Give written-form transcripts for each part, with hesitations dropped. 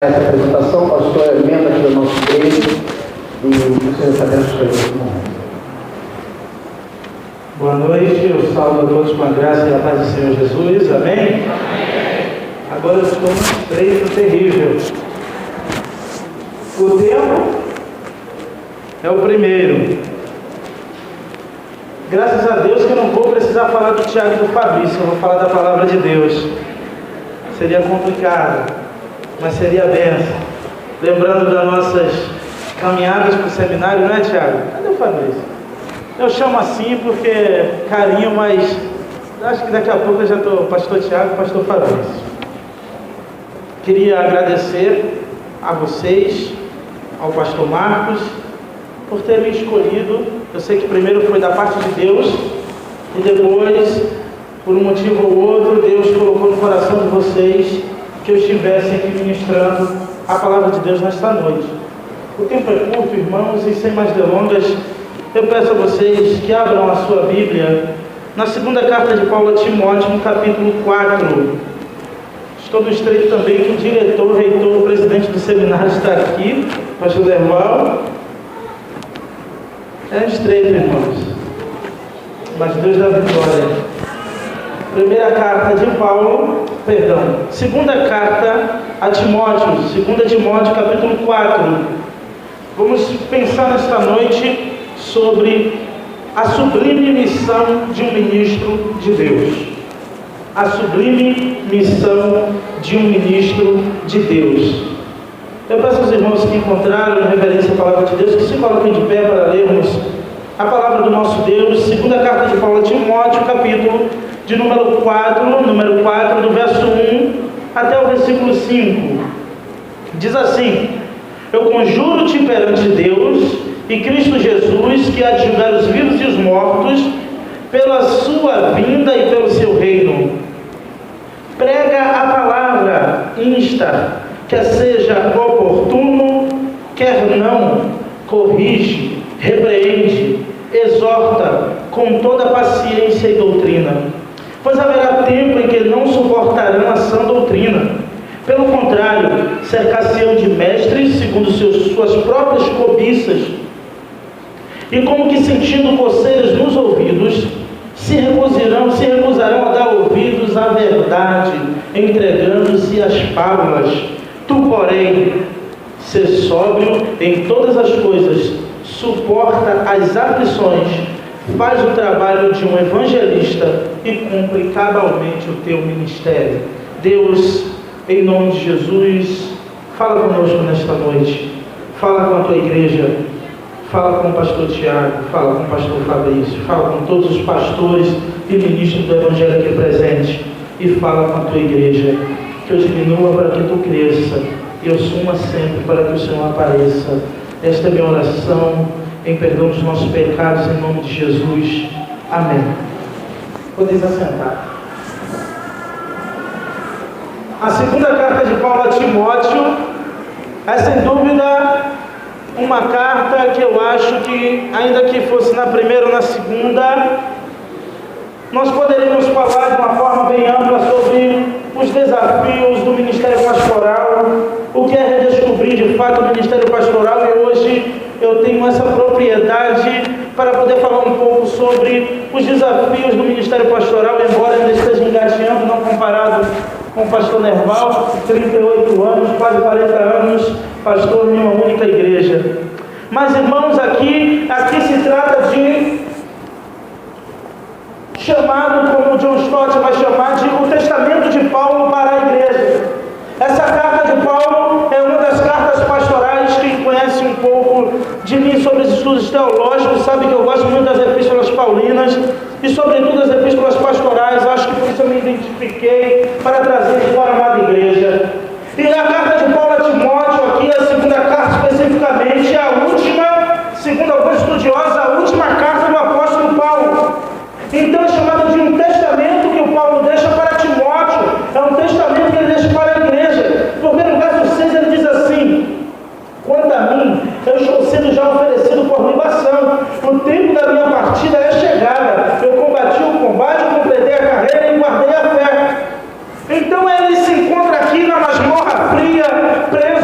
Essa apresentação, pastor, é membro aqui da nossa igreja e o Senhor está dentro das coisas do mundo. Boa noite, eu saúdo a todos com a graça e a paz do Senhor Jesus, amém? Amém. Agora eu estou num estreito terrível. O tempo é o primeiro. Graças a Deus que eu não vou precisar falar do Tiago e do Fabrício, eu vou falar da palavra de Deus. Seria complicado, mas seria bênção. Lembrando das nossas caminhadas para o seminário, não é, Tiago? Cadê o Fabrício? Eu chamo assim porque carinho, mas acho que daqui a pouco eu já estou pastor Tiago e pastor Fabrício. Queria agradecer a vocês, ao pastor Marcos, por ter me escolhido. Eu sei que primeiro foi da parte de Deus e depois, por um motivo ou outro, Deus colocou no coração de vocês que eu estivesse aqui ministrando a palavra de Deus nesta noite. O tempo é curto, irmãos, e sem mais delongas, eu peço a vocês que abram a sua Bíblia na segunda carta de Paulo a Timóteo, no capítulo 4. Estou no estreito também que o diretor, reitor, o presidente do seminário está aqui, pastor Derval. É estreito, irmãos, mas Deus dá vitória. Segunda carta a Timóteo, 2 Timóteo, capítulo 4. Vamos pensar nesta noite sobre a sublime missão de um ministro de Deus. A sublime missão de um ministro de Deus. Eu peço aos irmãos que encontraram em reverência a palavra de Deus, que se coloquem de pé para lermos a palavra do nosso Deus, segunda carta de Paulo a Timóteo, capítulo de número 4, do verso 1 até o versículo 5. Diz assim: eu conjuro-te perante Deus e Cristo Jesus, que há de julgar os vivos e os mortos, pela sua vinda e pelo seu reino. Prega a palavra, insta, quer seja oportuno, quer não, corrige, repreende, exorta com toda paciência e doutrina. Pois haverá tempo em que não suportarão a sã doutrina. Pelo contrário, cercar-se-ão de mestres segundo suas próprias cobiças, e como que sentindo coceiras nos ouvidos, se recusarão a dar ouvidos à verdade, entregando-se às fábulas. Tu, porém, sê sóbrio em todas as coisas, suporta as aflições, faz o trabalho de um evangelista e cumpre cabalmente o teu ministério. Deus, em nome de Jesus, fala conosco nesta noite. Fala com a tua igreja. Fala com o pastor Tiago. Fala com o pastor Fabrício. Fala com todos os pastores e ministros do evangelho aqui presentes. E fala com a tua igreja. Que eu diminua para que tu cresça. E eu suma sempre para que o Senhor apareça. Esta é a minha oração em perdão dos nossos pecados, em nome de Jesus. Amém. Podeis assentar. A segunda carta de Paulo a Timóteo é sem dúvida uma carta que eu acho que, ainda que fosse na primeira ou na segunda, nós poderíamos falar de uma forma bem ampla sobre os desafios do ministério pastoral, o que é redescobrir de fato o ministério pastoral, e hoje eu tenho essa propriedade para poder falar um pouco sobre os desafios do ministério pastoral, embora ainda esteja engateando, não comparado com o pastor Nerval, 38 anos, quase 40 anos, pastor em uma única igreja. Mas, irmãos, aqui se trata de chamado, como John Stott vai chamar, de o testamento de Paulo para a igreja. Essa carta de Paulo é uma das cartas pastorais. Quem conhece um pouco de mim sobre os estudos teológicos sabe que eu gosto muito das epístolas paulinas e sobretudo das epístolas pastorais. Acho que por isso eu me identifiquei para trazer isso para a amada igreja. E a carta de Paulo a Timóteo, aqui a segunda carta especificamente, é a última, segundo alguns estudiosos, a última carta do apóstolo Paulo. Então é chamado de um testamento que o Paulo deixa para Timóteo. É um testamento que ele deixa para a igreja. Porque no verso 6 ele diz assim: quanto a mim, eu estou sendo já oferecido por libação. O tempo da minha partida é chegada. Eu combati o combate, completei a carreira e guardei a fé. Então ele se encontra aqui na masmorra fria, preso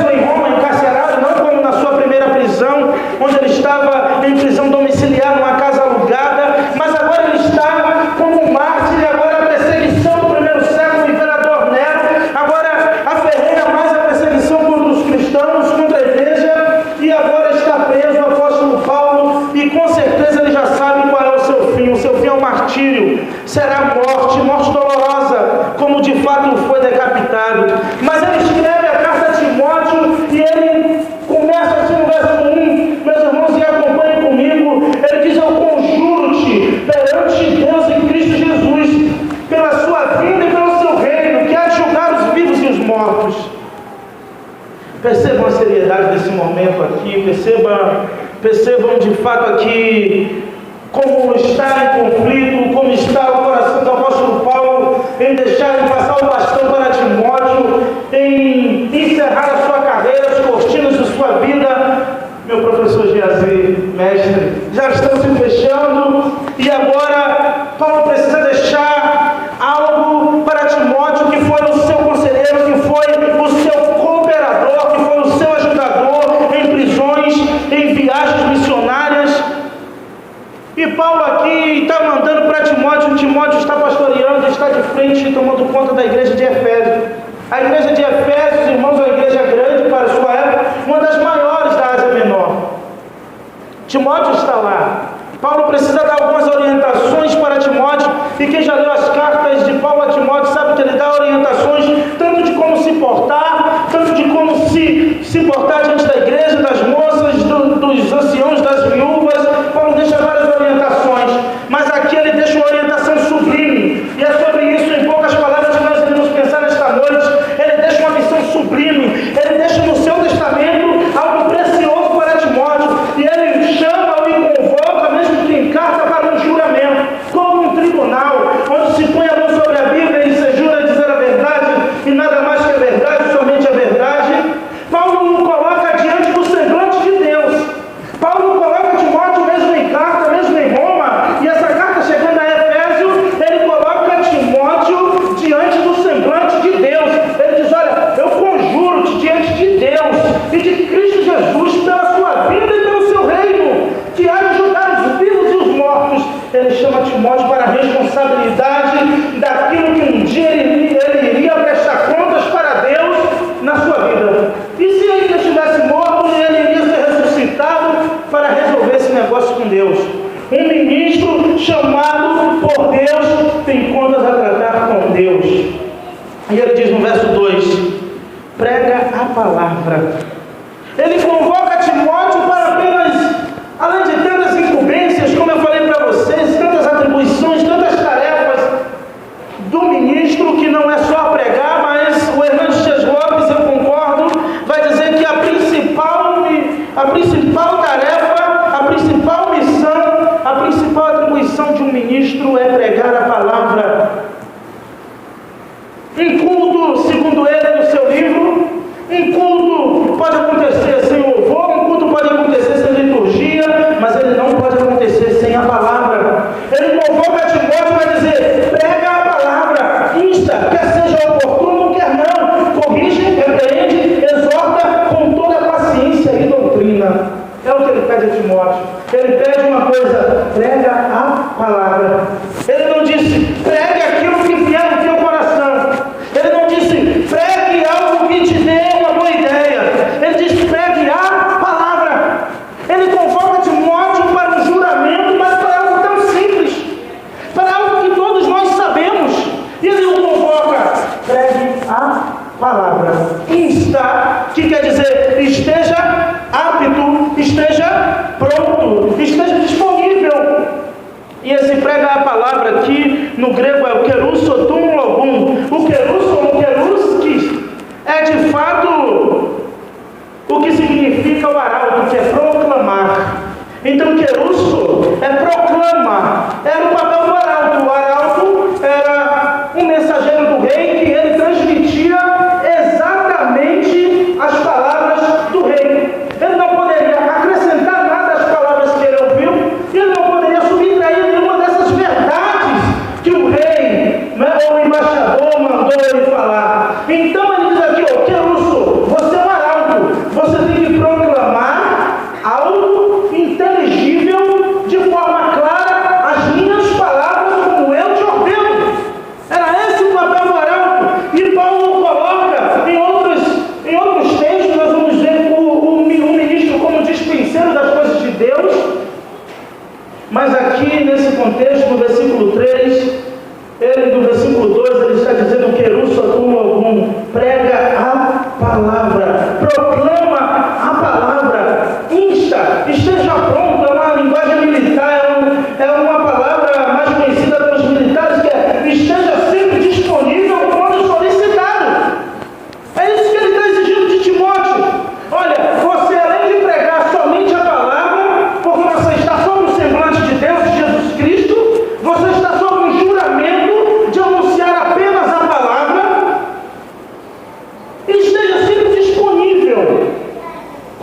Percebam a seriedade desse momento aqui, percebam de fato aqui como está em conflito, como está o coração do apóstolo Paulo em deixar de passar o bastão para Timóteo, em encerrar a sua carreira, as cortinas da sua vida. Meu professor Geazi, mestre, já estão se fechando e agora Paulo precisa deixar algo para Timóteo, que foi o seu conselheiro, que foi o seu cooperador, que foi o seu ajudador em prisões, em viagens missionárias. E Paulo aqui está mandando para Timóteo. Timóteo está pastoreando, está de frente, tomando conta da igreja de Efésio. A igreja de Efésios, irmãos, é uma igreja grande para a sua época, uma das maiores da Ásia Menor. Timóteo está lá. Paulo precisa dar algumas orientações para Timóteo, e quem já leu as cartas de Paulo a Timóteo sabe que ele dá orientações tanto de como se portar, tanto de como se portar diante da igreja, das moças, dos anciãos, das viúvas. Paulo deixa várias orientações, mas aqui ele deixa uma orientação sublime, e é sobre isso, em poucas palavras, que nós iremos pensar nesta noite. Ele deixa uma missão sublime, ele deixa no seu testamento algo precioso para Timóteo, e ele chama-o e convoca, mesmo que em carta, para um juramento, como um tribunal, onde se põe a mão sobre a Bíblia e se jura dizer a verdade, e nada mais que a verdade, somente a verdade. Paulo o coloca diante do semblante de Deus. Paulo coloca Timóteo, mesmo em carta, mesmo em Roma, e essa carta chegando a Efésio, ele coloca Timóteo diante do semblante de Deus. Ele diz: olha, eu conjuro-te diante de Deus e de Cristo Jesus, pela sua vida e pelo seu reino, que há de julgar os vivos e os mortos. Ele chama Timóteo para a responsabilidade daquilo que um dia ele iria prestar contas para Deus na sua vida. E se ele estivesse morto, ele iria ser ressuscitado para resolver esse negócio com Deus. Um ministro chamado por Deus tem contas a tratar com Deus. E ele diz no verso 2: prega a palavra. Ele convoca Timóteo para apenas, além de tantas incumbências, como eu falei para vocês, tantas atribuições, tantas tarefas do ministro, que não é só pregar, mas o Hernandes Dias Lopes, eu concordo, vai dizer que a principal tarefa, a principal missão, a principal atribuição de um ministro é pregar a palavra. Um culto, segundo ele, no seu livro, um culto pode acontecer sem louvor, um culto pode acontecer sem liturgia, mas ele não pode acontecer sem a palavra. Ele convoca Timóteo e vai dizer: prega a palavra, insta, quer seja oportuno, quer não, corrige, repreende, exorta com toda a paciência e doutrina. É o que ele pede a Timóteo. Ele pede uma coisa: prega a palavra. Ele não disse: pregue aquilo que vier no teu coração. Ele não disse: pregue algo que te dê uma boa ideia. Ele diz: pregue a palavra. Ele convoca Timóteo para um juramento, mas para algo tão simples, para algo que todos nós sabemos. E ele o convoca: pregue a palavra. Insta, que quer dizer esteja apto, esteja pronto, esteja disponível. E esse prega a palavra aqui no grego é o kerusotum logum. O keruson, o keruskis, é de fato o que significa o arauto, que é proclamar. Então kerusso é proclama, era o papel do arauto. O arauto era um mensageiro do rei, que ele transmitia exatamente as palavras do rei. Ele não poderia acrescentar nada às palavras que ele ouviu, e ele não poderia subtrair nenhuma dessas verdades que o rei, ou o embaixador, mandou ele falar. Então ele diz aqui: ó, Querusso, você é um arauto, você tem que proclamar algo inteligível de forma clara, as minhas palavras como eu te ordeno. Era esse o papel do arauto. E Paulo coloca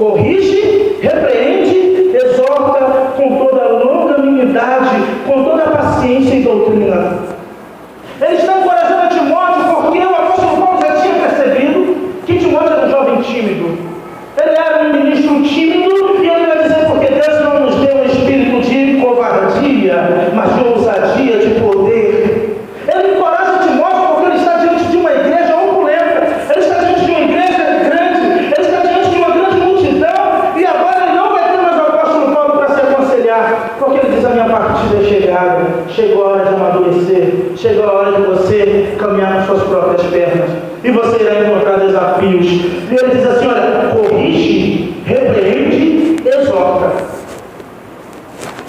Corrige, repreende, exorta com toda longanimidade, com toda paciência e doutrina. Ele está encorajando Timóteo porque o apóstolo Paulo já tinha percebido que Timóteo era um jovem tímido. Ele era um ministro tímido, e ele vai dizer porque Deus não nos deu um espírito de covardia, mas de ousadia, de poder. Ele encoraja Timóteo porque ele está diante de uma igreja opulenta, ele está diante de uma igreja grande, ele está diante de uma grande multidão, e agora ele não vai ter mais o apóstolo Paulo para se aconselhar, porque ele diz: a minha partida é chegada, chegou a hora de amadurecer, chegou a hora de você caminhar com suas próprias pernas, e você irá encontrar desafios. E ele diz assim: olha, corrige, repreende, exorta.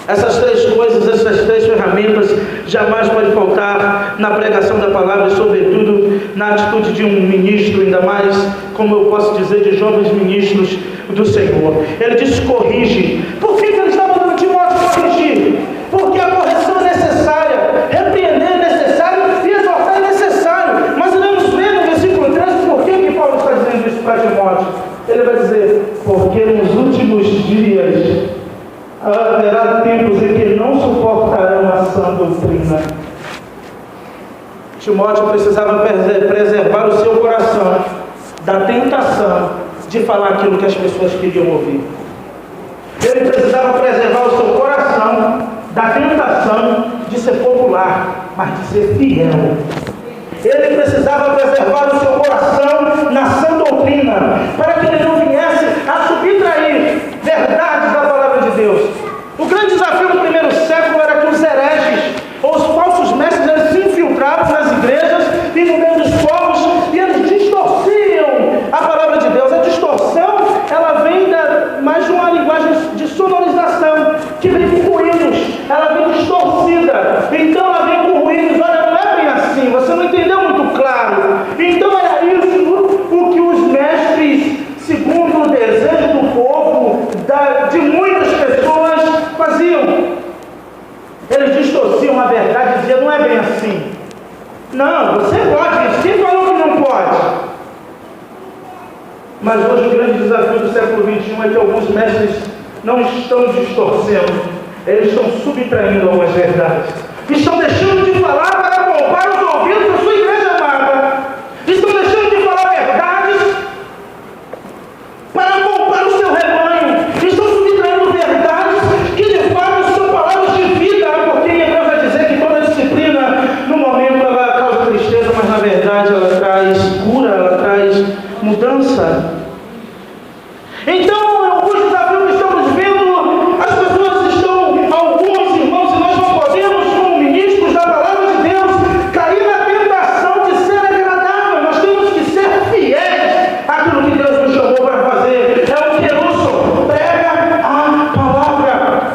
Essas três coisas, essas três ferramentas jamais pode faltar na pregação da palavra, e sobretudo na atitude de um ministro, ainda mais, como eu posso dizer, de jovens ministros do Senhor. Ele diz: corrige. Por que ele está mandando Timóteo corrigir? Porque a correção é necessária, repreender é necessário e exortar é necessário. Mas iremos ver no versículo 13 por que Paulo está dizendo isso para Timóteo. Ele vai dizer: porque nos últimos dias haverá tempos em que não suportarão a sã doutrina. Timóteo precisava preservar o seu coração da tentação de falar aquilo que as pessoas queriam ouvir. Ele precisava preservar o seu coração da tentação de ser popular, mas de ser fiel. Ele precisava preservar o seu coração na sã doutrina, para que ele não viesse a subtrair verdades da palavra de Deus. O grande desafio no primeiro século era que os hereges, ou os falsos mestres, eles se infiltravam nas igrejas e no meio dos povos, e eles distorciam a palavra de Deus. A distorção, ela vem mais de uma linguagem de sonorização, que vem com ruídos, ela vem distorcida, então ela vem com ruídos. Olha, não é bem assim, você não entendeu muito claro. Então era isso o que os mestres, segundo o desejo do povo, de muitas pessoas, faziam. Eles distorciam a verdade e diziam: não é bem assim. Não, você pode isso. Quem falou que não pode? Mas hoje o grande desafio do século XXI é que alguns mestres não estão distorcendo, eles estão subtraindo algumas verdades. Estão deixando de falar para poupar os ouvidos da sua igreja amada. Estão deixando de falar verdades para poupar o seu rebanho. Estão subtraindo verdades que de fato são palavras de vida, porque em Hebreus vai dizer que toda disciplina, no momento, ela causa tristeza, mas na verdade ela traz cura, ela traz mudança. Então, o desafio que estamos vendo, as pessoas estão, alguns irmãos, e nós não podemos, como ministros da palavra de Deus, cair na tentação de ser agradável. Nós temos que ser fiéis àquilo que Deus nos chamou para fazer. É o que eu sou. Prega a palavra.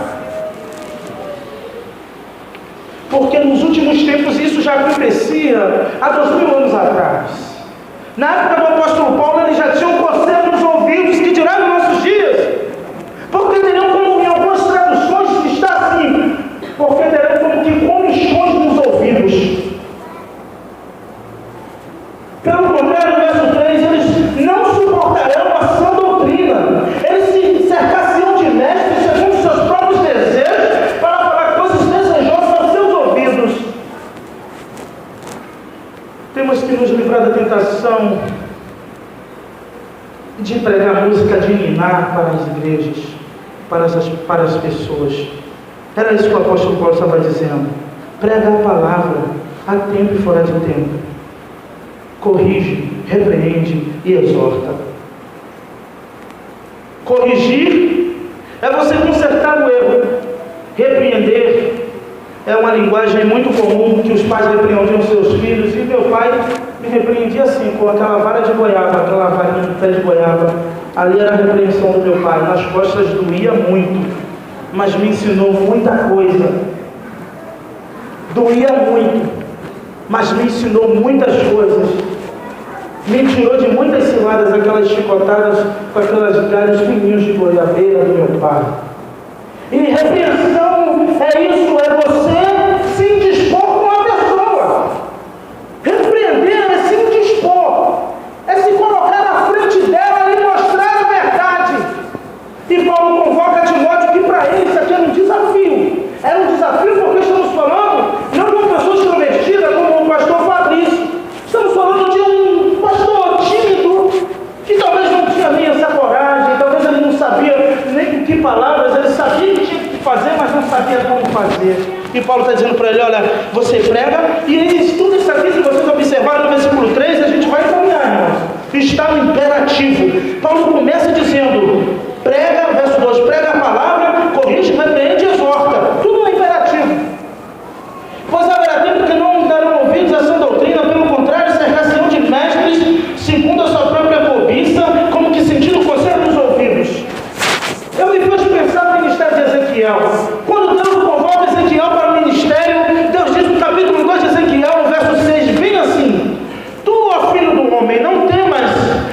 Porque nos últimos tempos isso já acontecia há 2000 anos atrás. Na época do apóstolo Paulo, eles já tinham coceira nos ouvidos, que dirá nos nossos dias. Porque terão como, em algumas traduções, está assim: porque terão como que comichões nos ouvidos. Pelo contrário, no verso 3, eles não suportarão a sã doutrina. Eles se cercar-se-ão de mestres segundo seus próprios desejos, para falar coisas desejosas aos seus ouvidos. Temos que nos livrar da tentação de pregar música de ninar para as igrejas, para as pessoas. Era isso que o apóstolo Paulo estava dizendo. Prega a palavra a tempo e fora de tempo. Corrige, repreende e exorta. Corrigir é você consertar o erro. Repreender é uma linguagem muito comum que os pais repreendiam seus filhos, e meu pai me repreendia assim, com aquela vara de goiaba, aquela varinha de pé de goiaba. Ali era a repreensão do meu pai. Nas costas doía muito, mas me ensinou muita coisa. Doía muito, mas me ensinou muitas coisas. Me tirou de muitas ciladas aquelas chicotadas com aquelas galhos fininhos de goiabeira do meu pai. E repreensão é isso, é você se indispor com a pessoa. Repreender é se indispor, é se colocar na frente dela e mostrar a verdade. tinha nem essa coragem, talvez ele não sabia nem com que palavras, ele sabia que tinha que fazer, mas não sabia como fazer. E Paulo está dizendo para ele, olha, você prega, e ele estuda isso aqui, se vocês observarem no versículo 3, a gente vai caminhar, irmãos. Está no imperativo. Paulo começa dizendo, prega, verso 2, prega a palavra, corrige, repreende e exorta. Tudo no imperativo. Pois haverá tempo que não darão ouvidos a essa doutrina, pelo contrário, cercar-se-ão de mestres, segundo a sua própria cobiça, como que sentindo coceira nos ouvidos. Eu me fiz pensar no ministério de Ezequiel. Quando Deus convoca Ezequiel para o ministério, Deus diz no capítulo 2 de Ezequiel, no verso 6, bem assim: tu, ó filho do homem, não temas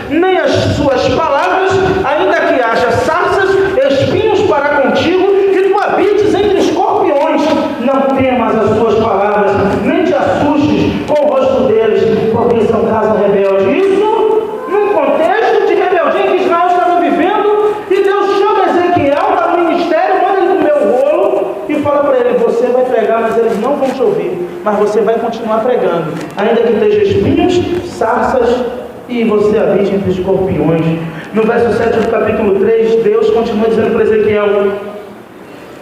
nem as suas palavras, ainda que haja sarças, espinhos para contigo, que tu habites entre escorpiões. Não temas as suas palavras, nem te assustes com o rosto deles, porque são casa rebelde. Isso num contexto de rebeldia que Israel estava vivendo, e Deus chama Ezequiel para o ministério, manda ele comer o rolo e fala para ele, você vai pregar, mas eles não vão te ouvir, mas você vai continuar pregando, ainda que esteja espinhos, sarças, e você habite entre escorpiões. No verso 7 do capítulo 3, Deus continua dizendo para Ezequiel,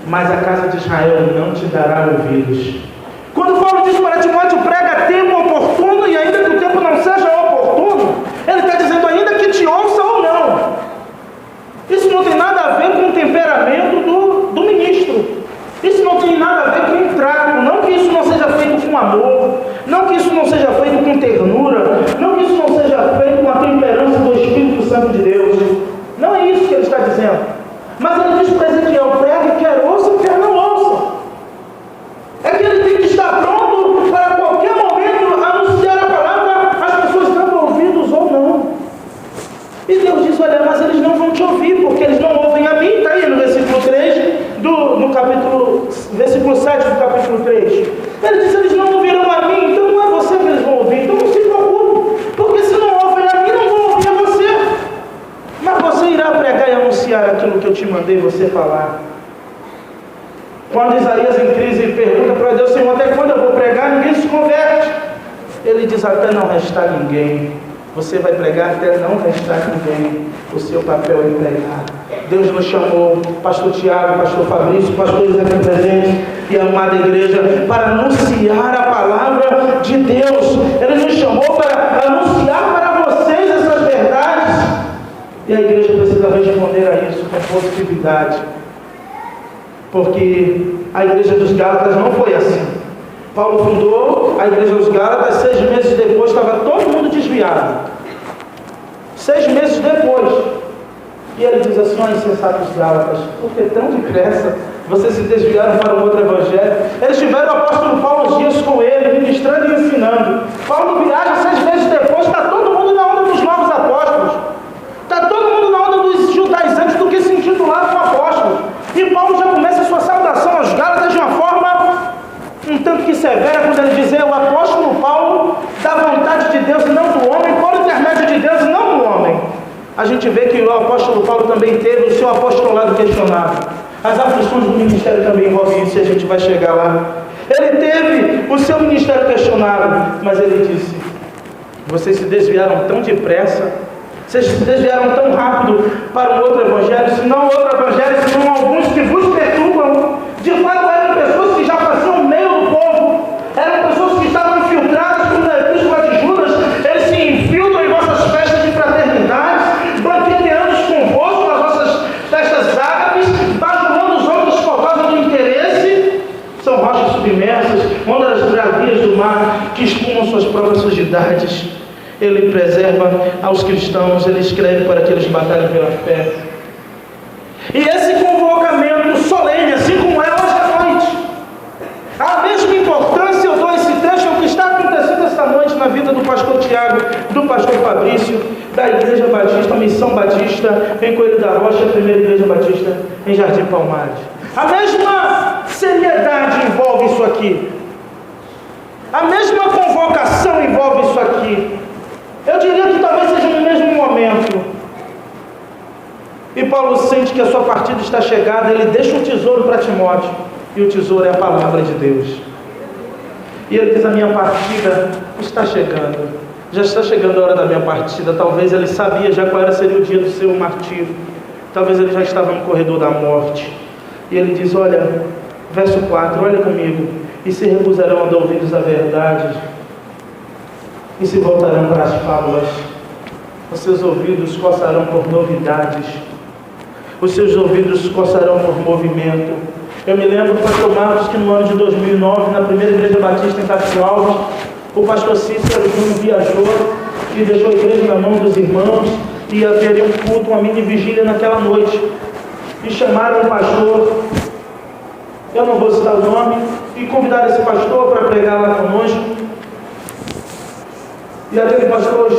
mas a casa de Israel não te dará ouvidos. Quando Paulo diz para Timóteo, prega tempo oportuno, e ainda que o tempo não seja oportuno, ele está dizendo ainda que te ouça ou não. Isso não tem nada a ver com o temperamento do ministro. Isso não tem nada a ver com o trato. Não que isso não seja feito com amor, não que isso não seja feito com ternura, não que isso não seja feito com a temperança do Espírito Santo de Deus. Não é isso que ele está dizendo. Mas ele diz para Ezequiel, prega, quer ouça, quer não ouça. É que ele tem que estar pronto para qualquer momento anunciar a palavra, as pessoas dando ouvidos ou não. E Deus diz, olha, mas eles não vão te ouvir, porque eles não ouvem a mim. Está aí no versículo 3, versículo 7 do capítulo 3. Ele diz, eles não ouvirão a mim, então não é você que eles vão ouvir. Então não se preocupe, porque se não ouvem a mim, não vão ouvir a você. Mas você irá pregar e anunciar aquilo que eu te mandei você falar. Quando Isaías em crise pergunta para Deus, Senhor, até quando eu vou pregar? Ninguém se converte. Ele diz, até não restar ninguém. Você vai pregar até não restar ninguém. O seu papel é pregar. Deus nos chamou, pastor Tiago, pastor Fabrício, pastores aqui presentes e a amada igreja, para anunciar a palavra de Deus. Ele nos chamou para anunciar para vocês essas verdades. E a igreja precisa responder a isso com positividade. Porque a igreja dos Gálatas não foi assim. Paulo fundou a igreja dos Gálatas, 6 meses depois estava todo mundo desviado. 6 meses depois. E ele diz assim, ó insensatos Gálatas, por que tão depressa vocês se desviaram para um outro evangelho? Eles tiveram o apóstolo Paulo uns dias com ele, ministrando e ensinando. Paulo viaja 6 meses depois, está todo mundo na onda dos novos apóstolos. Está todo mundo na onda dos judaizantes do que se intitulavam apóstolos. E Paulo já começa a sua saudação aos Gálatas de uma forma um tanto que severa, quando ele diz, o apóstolo Paulo, da vontade de Deus e não do homem, por intermédio de Deus e não do homem. A gente vê que o apóstolo Paulo também teve o seu apostolado questionado. As aflições do ministério também envolvem isso, e a gente vai chegar lá. Ele teve o seu ministério questionado, mas ele disse, vocês se desviaram tão depressa, vocês se desviaram tão rápido para um outro evangelho, se não outro evangelho, senão alguns que vos perturbam. De fato eram pessoas que já faziam no meio do povo, eram pessoas que estavam infiltradas como na epístola de Judas. Eles se infiltram em vossas festas de fraternidade, banqueteando convosco nas vossas festas ágapes, bajulando os outros por causa do interesse. São rochas submersas, ondas bravias do mar, que espumam suas próprias sujidades. Ele preserva aos cristãos, ele escreve para que eles batalhem pela fé. E esse convocamento solene, assim como é hoje à noite, a mesma importância eu dou a esse trecho ao que está acontecendo esta noite na vida do pastor Tiago, do pastor Fabrício, da Igreja Batista, Missão Batista, em Coelho da Rocha, a primeira Igreja Batista, em Jardim Palmares. A mesma seriedade envolve isso aqui. A mesma convocação envolve isso aqui. Eu diria que talvez seja no mesmo momento. E Paulo sente que a sua partida está chegada, ele deixa um tesouro para Timóteo, e o tesouro é a palavra de Deus. E ele diz, a minha partida está chegando. já está chegando a hora da minha partida. Talvez ele sabia já qual seria o dia do seu martírio. Talvez ele já estava no corredor da morte. E ele diz, olha, verso 4, olha comigo. E se recusarão a dar ouvidos à verdade, e se voltarão para as fábulas. Os seus ouvidos coçarão por novidades. Os seus ouvidos coçarão por movimento. Eu me lembro, pastor Marcos, que no ano de 2009, na primeira igreja batista em Taquinho Alves, o pastor Cícero Júnior viajou e deixou a igreja na mão dos irmãos e haveria um culto, uma mini vigília naquela noite. E chamaram o pastor, eu não vou citar o nome, e convidaram esse pastor para pregar lá conosco. E aquele pastor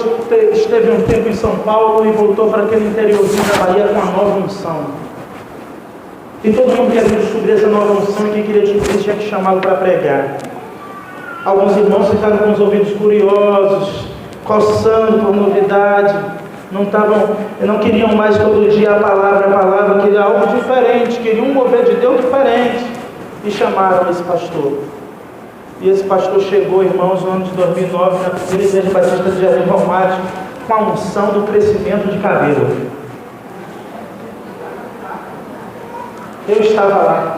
esteve um tempo em São Paulo e voltou para aquele interiorzinho da Bahia com uma nova unção. E todo mundo queria descobrir essa nova unção e quem queria descobrir tinha que chamá-lo para pregar. Alguns irmãos ficaram com os ouvidos curiosos, coçando por novidade, não queriam mais todo dia a palavra, queriam algo diferente, queriam um mover de Deus diferente. E chamaram esse pastor. E esse pastor chegou, irmãos, no ano de 2009, na primeira igreja batista de Jardim Palmares, com a unção do crescimento de cabelo. Eu estava lá.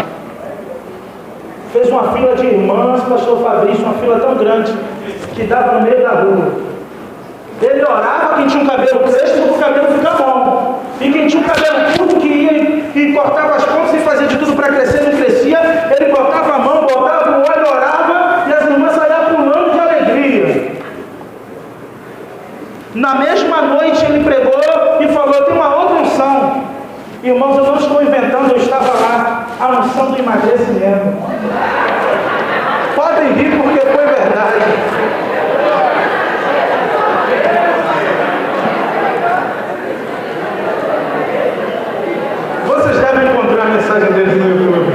Fez uma fila de irmãs, pastor Fabrício, uma fila tão grande, que dava no meio da rua. Ele orava, quem tinha um cabelo crespo, para o cabelo ficar bom. E quem tinha um cabelo curto, que ia e cortava as pontas e fazia de tudo para crescer, não crescia, ele botava a mão, botava o óleo, orava, e as irmãs saíam pulando de alegria. Na mesma noite ele pregou e falou, tem uma outra unção. Irmãos, eu não estou inventando, eu estava lá, a unção do emagrecimento. Podem rir porque foi verdade. Vocês devem encontrar a mensagem deles no YouTube.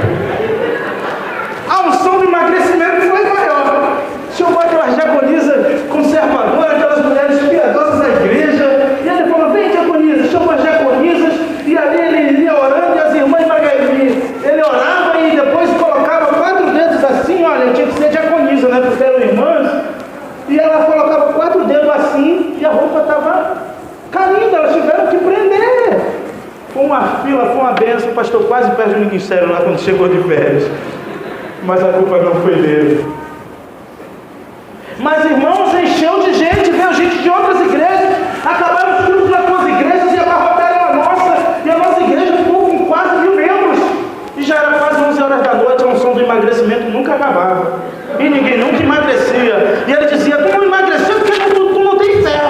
A unção do emagrecimento foi maior. Chegou aquelas diaconisas conservadoras, aquelas mulheres piedosas da igreja, e ele falou, vem diaconisa, chamou as diaconisas, e ali ele ia orando, e as irmãs emagreciam. Ele orava e depois colocava 4 dedos assim, olha, tinha que ser diaconisa, né, porque eram irmãs, e ela colocava 4 dedos assim, e a roupa estava caindo, elas tiveram que prender. Foi uma fila, foi uma benção, o pastor quase perde o ministério lá quando chegou de férias. Mas a culpa não foi dele. Mas irmãos, encheu de gente, veio gente de outras igrejas, acabaram os cultos das suas igrejas e abarrotaram a nossa, e a nossa igreja ficou com quase 1000 membros. E já era quase 11 horas da noite, a unção do emagrecimento nunca acabava. E ninguém nunca emagrecia. E ele dizia, tu não emagreceu porque tu não tem fé.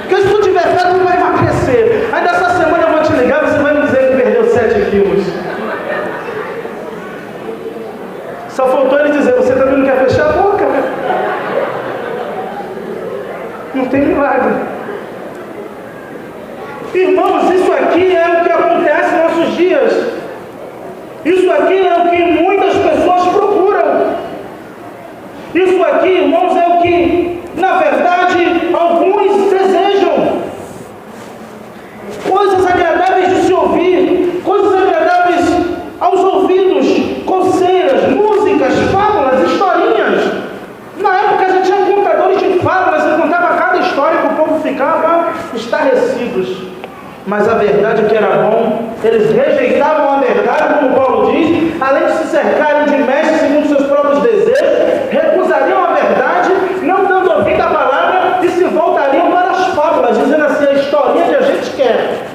Porque se tu tiver fé, tu vai emagrecer. Aí dessa semana eu vou te ligar, você vai me dizer que perdeu 7 quilos. Só faltou ele dizer, você também não quer fechar a boca? Não tem milagre. Irmãos, isso aqui é o que acontece nos nossos dias. Isso aqui é o que muitas pessoas procuram. Isso aqui, irmãos, é o que, na verdade, alguns desejam. Coisas agradáveis de se ouvir, coisas agradáveis aos ouvidos, coceiras, músicas, fábulas, historinhas. Na época a gente tinha contadores de fábulas e contava cada história que o povo ficava estarrecidos. Mas a verdade que era bom, eles rejeitavam a verdade, como Paulo diz, além de se cercarem de mestres segundo seus próprios desejos, recusariam a verdade, não dando ouvido à palavra e se voltariam para as fábulas, dizendo assim, a historinha que a gente quer.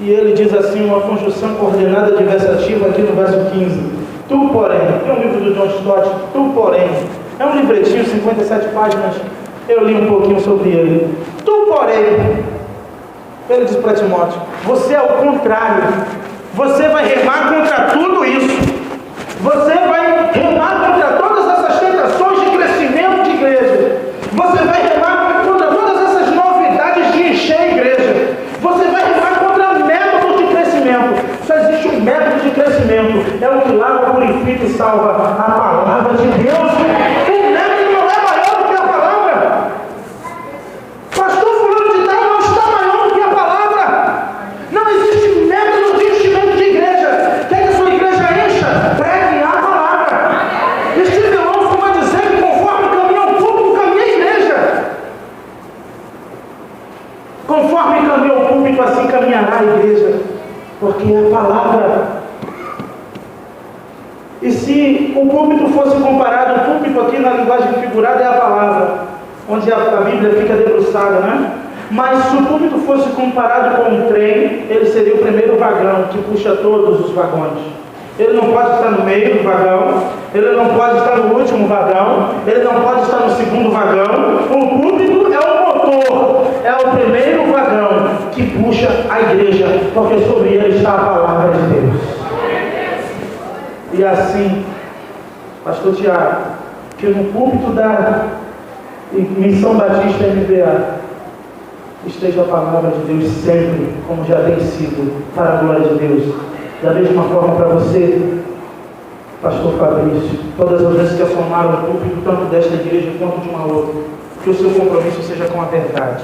E ele diz assim, uma conjunção coordenada adversativa aqui no verso 15. Tu, porém, é um livro do John Stott, tu, porém, é um livretinho, 57 páginas, eu li um pouquinho sobre ele. Tu, porém, ele diz para Timóteo, você é o contrário, você vai remar contra tudo isso, você vai remar contra todas essas tentações de crescimento de igreja, você vai remar contra todas essas novidades de encher a igreja, você vai remar contra métodos de crescimento. Só existe um método de crescimento, é o que lava, purifica e salva, a palavra de Deus. O método não é maior do que a palavra. Pastor fulano de tal não está maior do que a palavra. Não existe método de enchimento de igreja. Quer que a sua igreja encha? Pregue a palavra. Steve Lawson vai dizer que conforme caminha o público, caminha a igreja. Conforme caminhou o púlpito, assim caminhará a igreja, porque é a palavra. E se o púlpito fosse comparado, o púlpito aqui na linguagem figurada é a palavra, onde a Bíblia fica debruçada, né? Mas se o púlpito fosse comparado com um trem, ele seria o primeiro vagão que puxa todos os vagões. Ele não pode estar no meio do vagão, ele não pode estar no último vagão, ele não pode estar no segundo vagão. O púlpito é o motor, é o primeiro vagão que puxa a igreja, porque sobre ele está a palavra de Deus. E assim, pastor Tiago, que no púlpito da Missão Batista MBA esteja a palavra de Deus sempre, como já tem sido, para a glória de Deus. Da mesma forma para você, pastor Fabrício, todas as vezes que assomaram o púlpito, tanto desta igreja quanto de uma outra, que o seu compromisso seja com a verdade.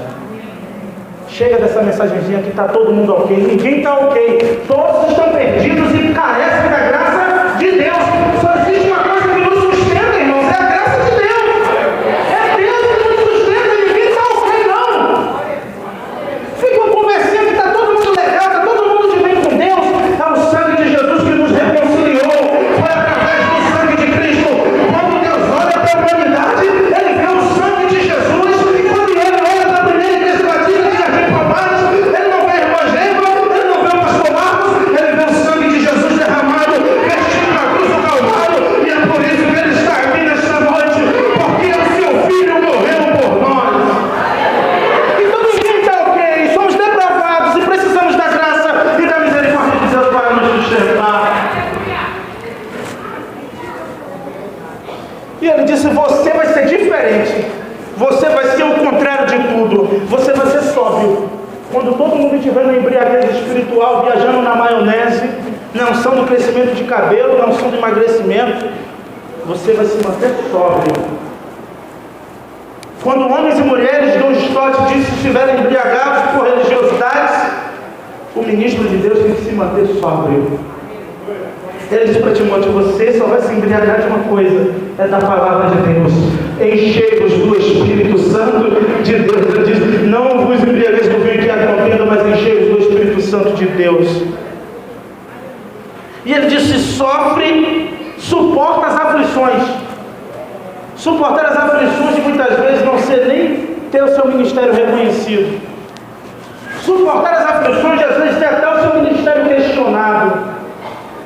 Chega dessa mensagenzinha que está todo mundo ok, ninguém está ok, todos estão perdidos e carecem da graça de Deus. Só existe uma coisa que nos sustenta, irmãos, é a graça de Deus. É Deus que nos sustenta, ninguém está ok não. Ficam conversando que está todo mundo legal, está todo mundo de bem com Deus. É o sangue de Jesus que nos reconciliou, foi através do sangue de Cristo. Quando Deus olha para a humanidade, Ele vê o sangue de Jesus, e quando Ele olha para a primeira igreja batista de Jardim Palmares, Ele não vê a irmã Gema, Ele não vê o pastor Marcos, Ele vê o sangue de Jesus derramado, vestido na cruz do Calvário, e é por isso que Ele está aqui nesta noite, porque o seu Filho morreu por nós. Então ninguém está ok, somos depravados e precisamos da graça e da misericórdia de Deus para nos sustentar. E Ele disse: você vai ser diferente, você vai ser o contrário de tudo, você vai ser sóbrio. Quando todo mundo estiver na embriaguez espiritual, viajando na maionese, não são do crescimento de cabelo, não são do emagrecimento, você vai se manter sóbrio. Quando homens e mulheres, John Stott disse, estiverem embriagados por religiosidades, o ministro de Deus tem que se manter sóbrio. Ele diz para Timóteo: você só vai se embriagar de uma coisa, é da palavra de Deus. Enchei-vos do Espírito Santo de Deus. Ele diz: não vos embriagueis do vinho que há contenda, mas enchei-vos do Espírito Santo de Deus. E ele disse: sofre, suporta as aflições. Suportar as aflições de muitas vezes não ser nem ter o seu ministério reconhecido. Suportar as aflições de às vezes ter até o seu ministério questionado.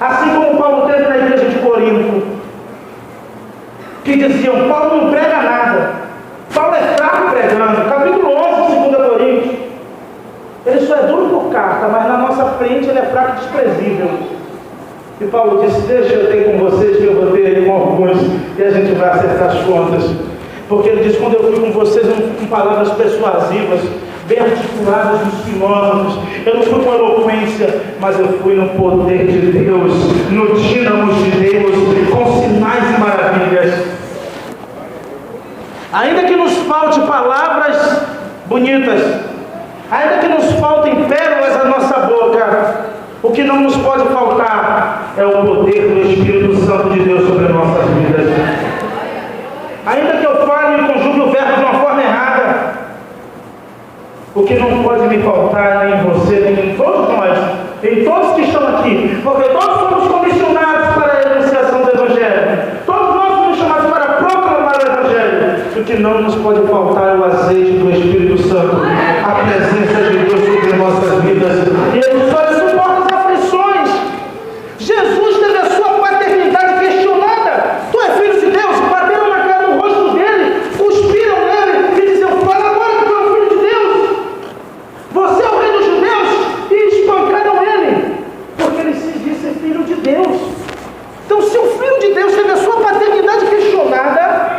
Assim como Paulo teve na igreja de Corinto, que diziam: Paulo não prega nada, Paulo é fraco pregando. Capítulo 11 de 2 Coríntios, ele só é duro por carta, mas na nossa frente ele é fraco e desprezível. E Paulo disse: deixa eu ter com vocês, que eu vou ter ele com alguns, e a gente vai acertar as contas. Porque ele diz: quando eu fui com vocês com palavras persuasivas, bem articuladas nos filósofos, eu não fui com eloquência, mas eu fui no poder de Deus, no dínamo de Deus, com sinais e maravilhas. Ainda que nos falte palavras bonitas, ainda que nos faltem pérolas à nossa boca, o que não nos pode faltar é o poder do Espírito Santo de Deus sobre nossas vidas. Ainda que eu fale e conjugue o verbo de uma forma errada, o que não pode me faltar nem em você, nem em todos nós, em todos que estão aqui, porque todos somos comissionados para a enunciação do Evangelho, todos nós somos chamados para proclamar o Evangelho. O que não nos pode faltar é o azeite do Espírito Santo, a presença de Deus sobre nossas vidas, e Ele só suporta as aflições. Jesus teve a sua paternidade questionada. Tu é filho de Deus? Bateram na cara no rosto dele, cuspiram nele e diziam: fala agora que tu é o filho de Deus, você é o rei dos judeus, e espancaram ele, porque ele se disse filho de Deus. Então, se o filho de Deus teve a sua paternidade questionada,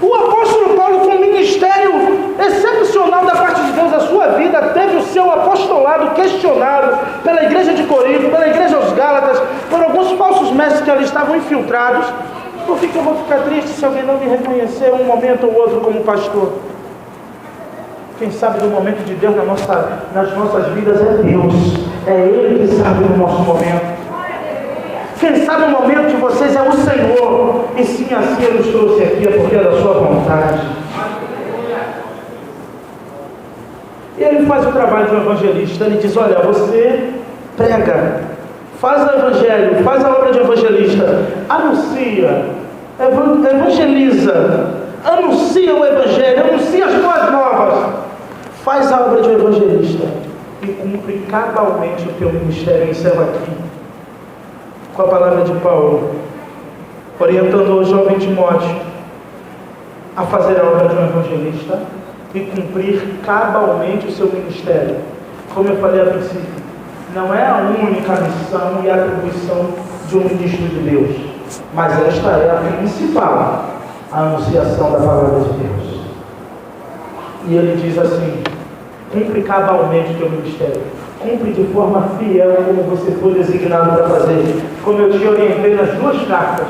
o apóstolo Paulo, com um ministério excepcional da parte de Deus na sua vida, teve o seu apostolado questionado pela igreja de Corinto, pela igreja aos Gálatas, por alguns falsos mestres que ali estavam infiltrados. Por que eu vou ficar triste se alguém não me reconhecer um momento ou outro como pastor? Quem sabe do momento de Deus nas nossas vidas é Deus. É Ele que sabe do nosso momento. Quem sabe o momento de vocês é o Senhor. E sim, assim Ele nos trouxe aqui, é porque é da sua vontade. E ele faz o trabalho de um evangelista. Ele diz: olha, você prega, faz o evangelho, faz a obra de evangelista, anuncia, evangeliza, anuncia o evangelho, anuncia as boas novas, faz a obra de um evangelista e cumpre cabalmente o teu ministério. Eu encerro aqui com a palavra de Paulo, orientando o jovem Timóteo a fazer a obra de um evangelista e cumprir cabalmente o seu ministério. Como eu falei a princípio, não é a única missão e atribuição de um ministro de Deus, mas esta é a principal, a anunciação da palavra de Deus. E ele diz assim: cumpre cabalmente o teu ministério, cumpre de forma fiel como você foi designado para fazer. Como eu te orientei nas 2 cartas,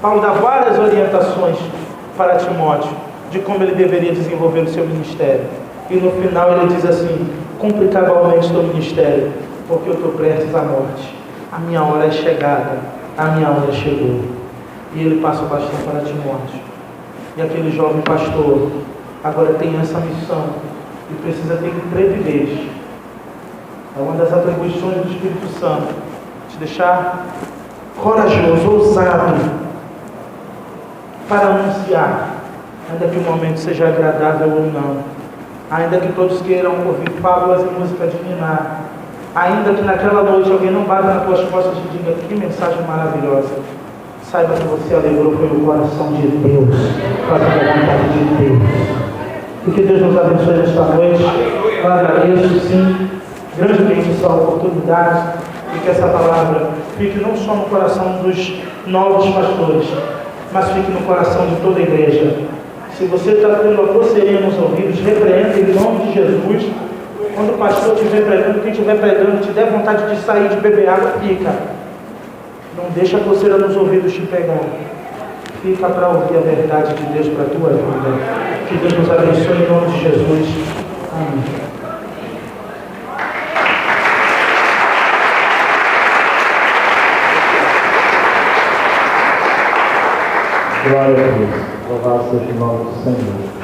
Paulo dá várias orientações para Timóteo de como ele deveria desenvolver o seu ministério. E no final ele diz assim: cumpre cabalmente o teu ministério, porque eu estou prestes à morte. A minha hora é chegada, a minha hora chegou. E ele passa o bastão para Timóteo. E aquele jovem pastor agora tem essa missão e precisa ter intrepidez. É uma das atribuições do Espírito Santo, te deixar corajoso, ousado para anunciar, ainda que o momento seja agradável ou não, ainda que todos queiram ouvir fábulas e música de ninar, ainda que naquela noite alguém não bata nas tuas costas e diga: que mensagem maravilhosa. Saiba que você alegrou pelo coração de Deus, fazendo a vontade de Deus. E que Deus nos abençoe nesta noite. Eu agradeço, sim, grandemente essa oportunidade, e que essa palavra fique não só no coração dos novos pastores, mas fique no coração de toda a igreja. Se você está tendo a grosseria nos ouvidos, repreenda em nome de Jesus. Quando o pastor estiver pregando, quem estiver pregando, te der vontade de sair, de beber água, fica. Não deixa a coceira nos ouvidos te pegar. Fica para ouvir a verdade de Deus para a tua vida. Que Deus nos abençoe em nome de Jesus. Amém. Glória a Deus. Louvado seja o nome do Senhor.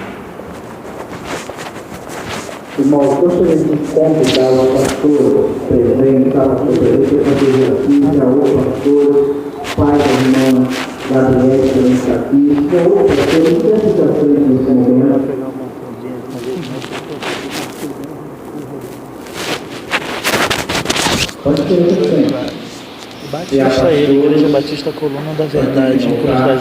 Irmãos, gostaria de convidar os pastores presentes, a pastora aqui, a outra pastora, pai da irmã Gabriela, que está aqui, e a outra pastora, que tem situações nesse momento. Pode ser isso, sim. Batista, Igreja Batista Coluna da Verdade, em Cruz das